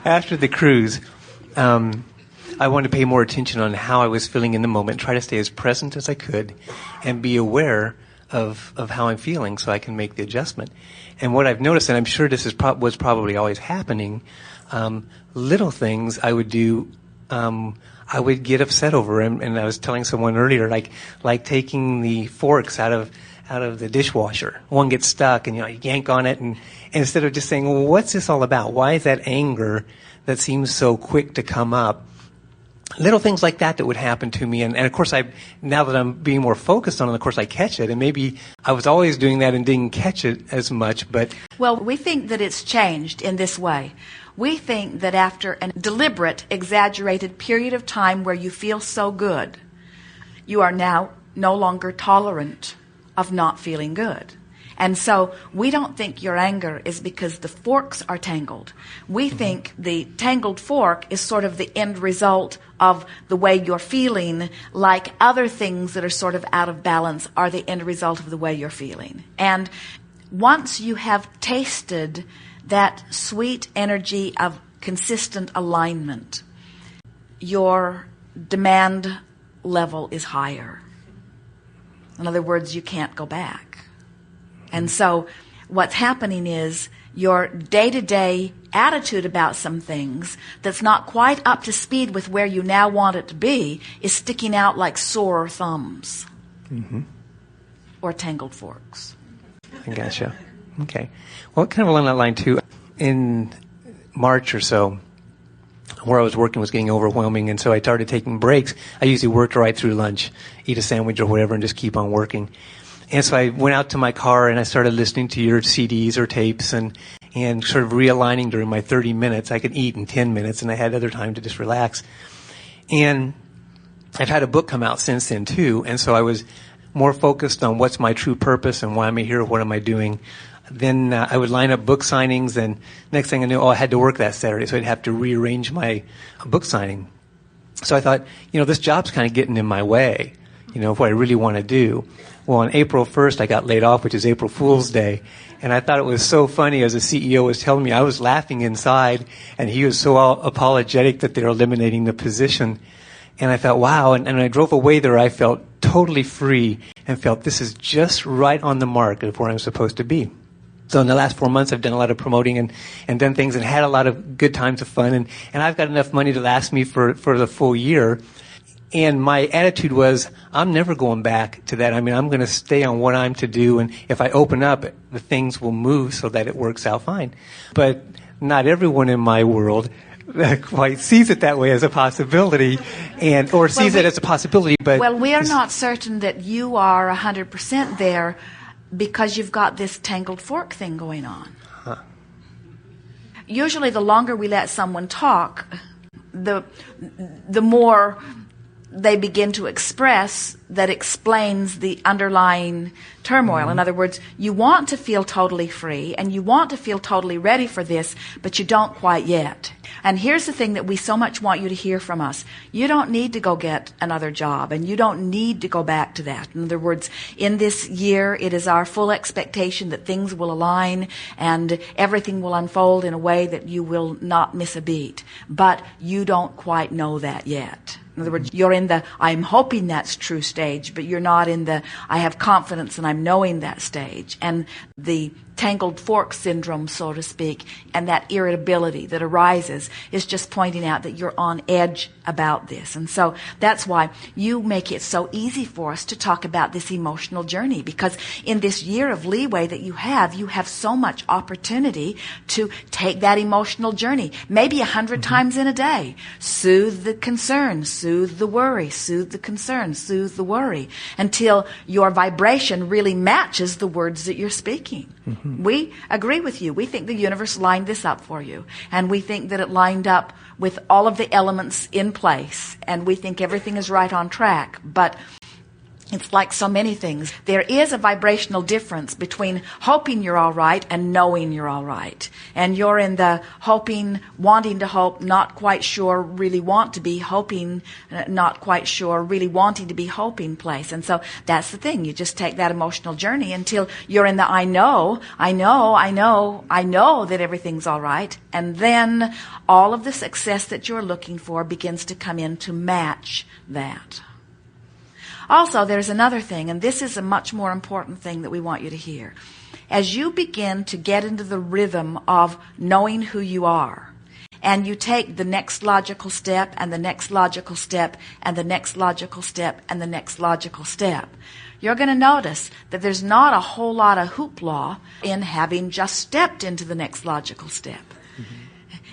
after the cruise, I wanted to pay more attention on how I was feeling in the moment, try to stay as present as I could, and be aware of how I'm feeling so I can make the adjustment. And what I've noticed, and I'm sure this was probably always happening, little things I would do, I would get upset over. And I was telling someone earlier, like taking the forks out of the dishwasher. One gets stuck and you yank on it, and instead of just saying, well, what's this all about? Why is that anger that seems so quick to come up? Little things like that would happen to me. And of course, now that I'm being more focused on it, of course, I catch it. And maybe I was always doing that and didn't catch it as much. But well, we think that it's changed in this way. We think that after a deliberate, exaggerated period of time where you feel so good, you are now no longer tolerant of not feeling good. And so we don't think your anger is because the forks are tangled. We think the tangled fork is sort of the end result of the way you're feeling, like other things that are sort of out of balance are the end result of the way you're feeling. And once you have tasted that sweet energy of consistent alignment, your demand level is higher. In other words, you can't go back. And so what's happening is your day-to-day attitude about some things that's not quite up to speed with where you now want it to be is sticking out like sore thumbs or tangled forks. I gotcha. Okay. Well, kind of along that line, too, in March or so, where I was working was getting overwhelming, and so I started taking breaks. I usually worked right through lunch, eat a sandwich or whatever, and just keep on working. And so I went out to my car and I started listening to your CDs or tapes and sort of realigning during my 30 minutes. I could eat in 10 minutes and I had other time to just relax. And I've had a book come out since then too. And so I was more focused on what's my true purpose and why am I here, what am I doing. Then I would line up book signings, and next thing I knew, I had to work that Saturday, so I'd have to rearrange my book signing. So I thought, this job's kind of getting in my way, of what I really want to do. Well, on April 1st, I got laid off, which is April Fool's Day. And I thought it was so funny as the CEO was telling me, I was laughing inside, and he was so apologetic that they're eliminating the position. And I thought, wow. And when I drove away there, I felt totally free and felt this is just right on the mark of where I'm supposed to be. So in the last 4 months, I've done a lot of promoting and done things and had a lot of good times of fun. And I've got enough money to last me for the full year. And my attitude was, I'm never going back to that. I mean, I'm going to stay on what I'm to do. And if I open up, the things will move so that it works out fine. But not everyone in my world quite sees it that way as a possibility, or sees it as a possibility. But well, we are not certain that you are 100% there because you've got this tangled fork thing going on. Huh. Usually, the longer we let someone talk, the more they begin to express that explains the underlying turmoil. In other words, you want to feel totally free and you want to feel totally ready for this, but you don't quite yet. And here's the thing that we so much want you to hear from us. You don't need to go get another job, and you don't need to go back to that. In other words, in this year, it is our full expectation that things will align and everything will unfold in a way that you will not miss a beat. But you don't quite know that yet. In other words, you're in the I'm hoping that's true stage, but you're not in the I have confidence and I'm knowing that stage. And the tangled fork syndrome, so to speak, and that irritability that arises is just pointing out that you're on edge about this. And so that's why you make it so easy for us to talk about this emotional journey, because in this year of leeway that you have so much opportunity to take that emotional journey, maybe 100 times in a day. Soothe the concern, soothe the worry, soothe the concern, soothe the worry, until your vibration really matches the words that you're speaking. We agree with you. We think the universe lined this up for you. And we think that it lined up with all of the elements in place. And we think everything is right on track. But It's like so many things. There is a vibrational difference between hoping you're all right and knowing you're all right. And you're in the hoping, wanting to hope, not quite sure, really want to be hoping, not quite sure, really wanting to be hoping place. And so that's the thing. You just take that emotional journey until you're in the I know that everything's all right. And then all of the success that you're looking for begins to come in to match that. Also, there's another thing, and this is a much more important thing that we want you to hear. As you begin to get into the rhythm of knowing who you are, and you take the next logical step, and the next logical step, and the next logical step, and the next logical step, you're going to notice that there's not a whole lot of hoopla in having just stepped into the next logical step.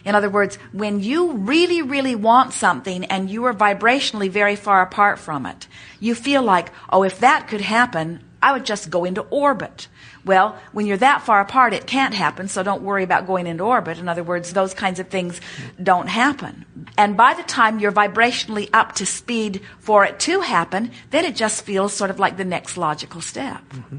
In other words, when you really, really want something and you are vibrationally very far apart from it, you feel like, oh, if that could happen, I would just go into orbit. Well, when you're that far apart, it can't happen, so don't worry about going into orbit. In other words, those kinds of things don't happen. And by the time you're vibrationally up to speed for it to happen, then it just feels sort of like the next logical step. Mm-hmm.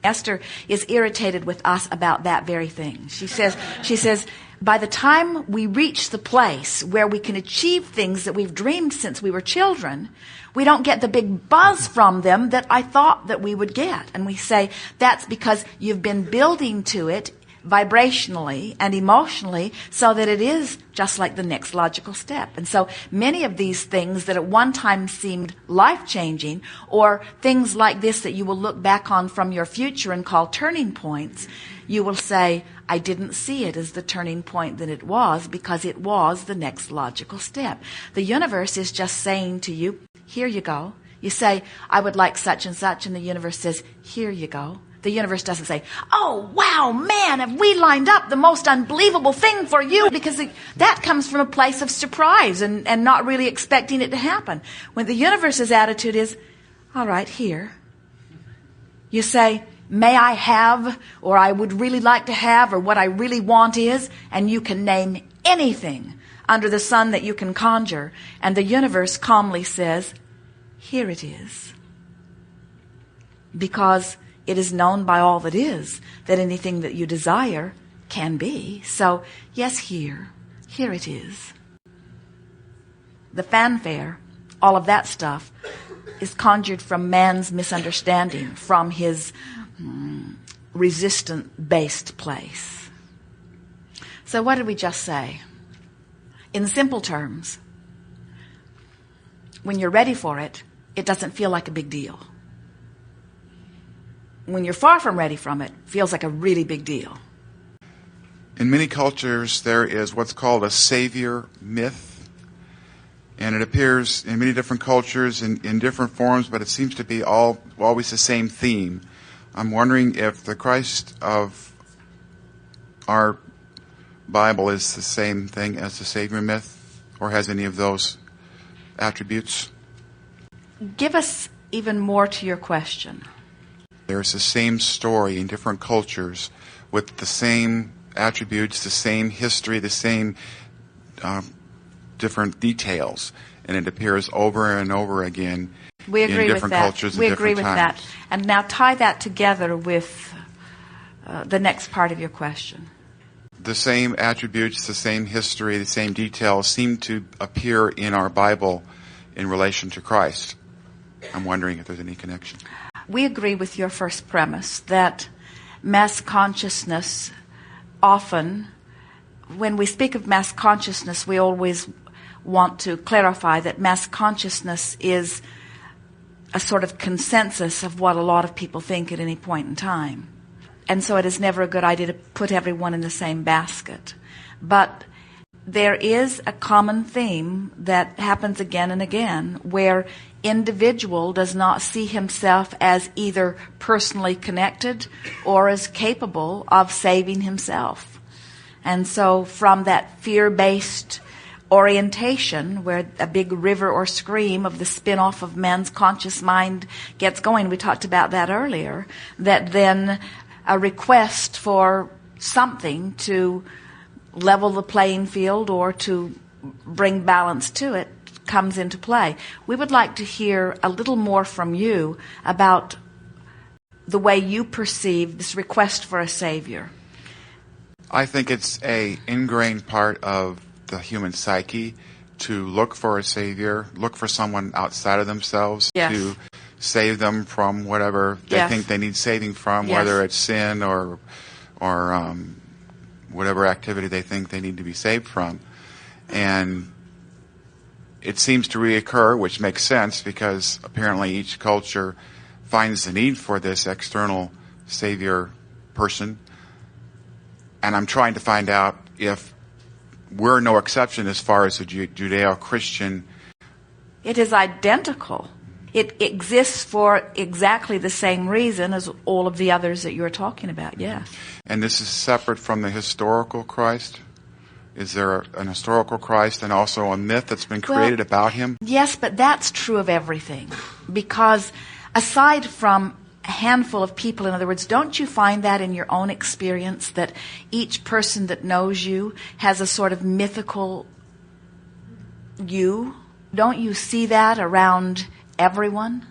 Esther is irritated with us about that very thing. She says, by the time we reach the place where we can achieve things that we've dreamed since we were children, we don't get the big buzz from them that I thought that we would get. And we say, that's because you've been building to it vibrationally and emotionally so that it is just like the next logical step. And so many of these things that at one time seemed life-changing, or things like this that you will look back on from your future and call turning points, you will say, I didn't see it as the turning point that it was because it was the next logical step. The universe is just saying to you, here you go. You say, I would like such and such, and the universe says, here you go. The universe doesn't say, oh, wow, man, have we lined up the most unbelievable thing for you? Because that comes from a place of surprise and not really expecting it to happen. When the universe's attitude is, all right, here. You say, may I have, or I would really like to have, or what I really want is, and you can name anything under the sun that you can conjure, and the universe calmly says, here it is. Because it is known by all that is that anything that you desire can be. So, yes, here it is. The fanfare, all of that stuff, is conjured from man's misunderstanding, from his resistant-based place. So what did we just say? In simple terms, when you're ready for it, it doesn't feel like a big deal. When you're far from ready from it, it feels like a really big deal. In many cultures, there is what's called a savior myth. And it appears in many different cultures in different forms, but it seems to be always the same theme. I'm wondering if the Christ of our Bible is the same thing as the savior myth, or has any of those attributes. Give us even more to your question. There's the same story in different cultures with the same attributes, the same history, the same different details, and it appears over and over again in different cultures we at agree different with times. that. And now tie that together with the next part of your question. The same attributes, the same history, the same details seem to appear in our Bible in relation to Christ. I'm wondering if there's any connection. We agree with your first premise that mass consciousness often, when we speak of mass consciousness, we always want to clarify that mass consciousness is a sort of consensus of what a lot of people think at any point in time. And so it is never a good idea to put everyone in the same basket. But there is a common theme that happens again and again where individual does not see himself as either personally connected or as capable of saving himself. And so from that fear-based orientation where a big river or stream of the spin-off of man's conscious mind gets going, we talked about that earlier, that then a request for something to level the playing field or to bring balance to it comes into play. We would like to hear a little more from you about the way you perceive this request for a Savior. I think it's a ingrained part of the human psyche to look for a Savior, look for someone outside of themselves Yes. to save them from whatever they Yes. think they need saving from, Yes. whether it's sin or whatever activity they think they need to be saved from. And it seems to reoccur, which makes sense because apparently each culture finds the need for this external Savior person. And I'm trying to find out if we're no exception as far as the Judeo-Christian. It is identical. It exists for exactly the same reason as all of the others that you're talking about, yes. And this is separate from the historical Christ? Is there an historical Christ and also a myth that's been created about him? Yes, but that's true of everything. Because aside from a handful of people, in other words, don't you find that in your own experience that each person that knows you has a sort of mythical you? Don't you see that around everyone?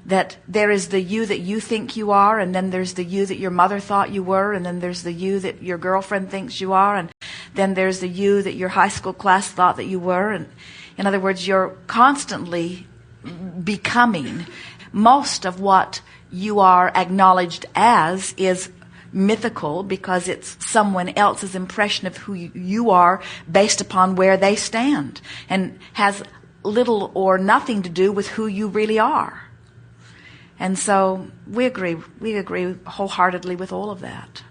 That there is the you that you think you are, and then there's the you that your mother thought you were, and then there's the you that your girlfriend thinks you are, and then there's the you that your high school class thought that you were. And in other words, you're constantly becoming. Most of what you are acknowledged as is mythical because it's someone else's impression of who you are based upon where they stand, and has little or nothing to do with who you really are. And so we agree wholeheartedly with all of that.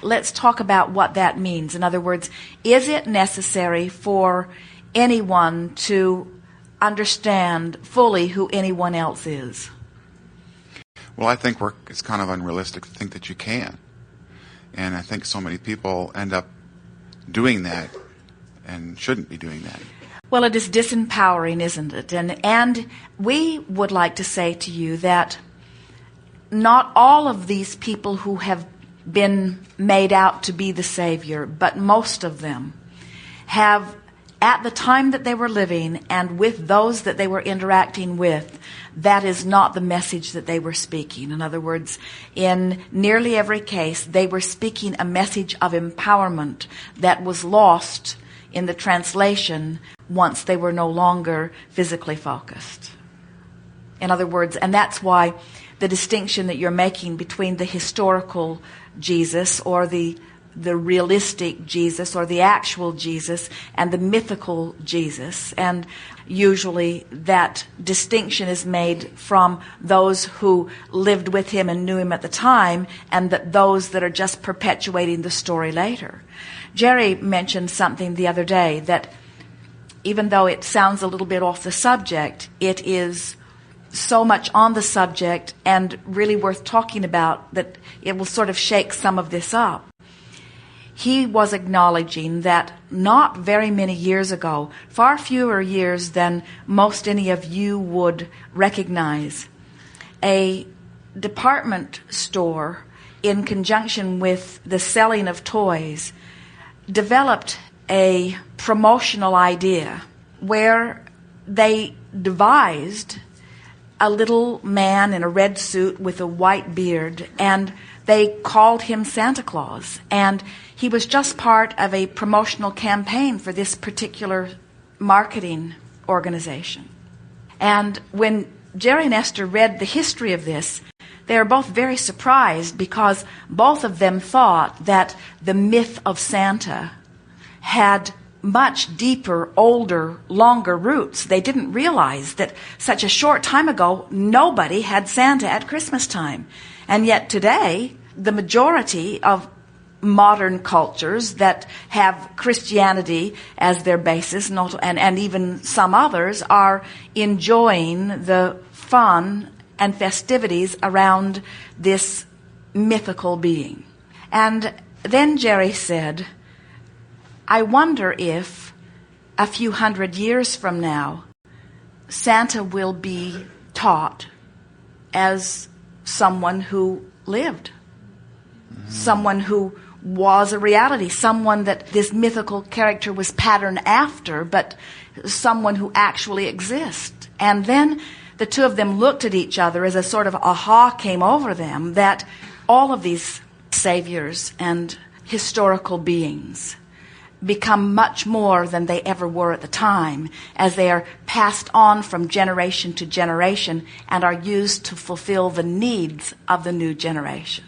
Let's talk about what that means. In other words, is it necessary for anyone to understand fully who anyone else is? Well, I think it's kind of unrealistic to think that you can. And I think so many people end up doing that and shouldn't be doing that. Well, it is disempowering, isn't it? And we would like to say to you that not all of these people who have been made out to be the Savior, but most of them have, at the time that they were living and with those that they were interacting with, that is not the message that they were speaking. In other words, in nearly every case, they were speaking a message of empowerment that was lost in the translation once they were no longer physically focused. In other words, and that's why the distinction that you're making between the historical Jesus or the realistic Jesus or the actual Jesus and the mythical Jesus, and usually that distinction is made from those who lived with him and knew him at the time, and those that are just perpetuating the story later. Jerry mentioned something the other day that, even though it sounds a little bit off the subject, it is so much on the subject and really worth talking about that it will sort of shake some of this up. He was acknowledging that not very many years ago, far fewer years than most any of you would recognize, a department store, in conjunction with the selling of toys, developed a promotional idea where they devised a little man in a red suit with a white beard, and they called him Santa Claus. And he was just part of a promotional campaign for this particular marketing organization. And when Jerry and Esther read the history of this, they were both very surprised because both of them thought that the myth of Santa had much deeper, older, longer roots. They didn't realize that such a short time ago, nobody had Santa at Christmas time. And yet today, the majority of modern cultures that have Christianity as their basis, and even some others, are enjoying the fun and festivities around this mythical being. And then Jerry said, I wonder if a few hundred years from now, Santa will be taught as someone who lived, someone who was a reality, someone that this mythical character was patterned after, but someone who actually exists. And then the two of them looked at each other as a sort of aha came over them that all of these saviors and historical beings become much more than they ever were at the time, as they are passed on from generation to generation and are used to fulfill the needs of the new generation.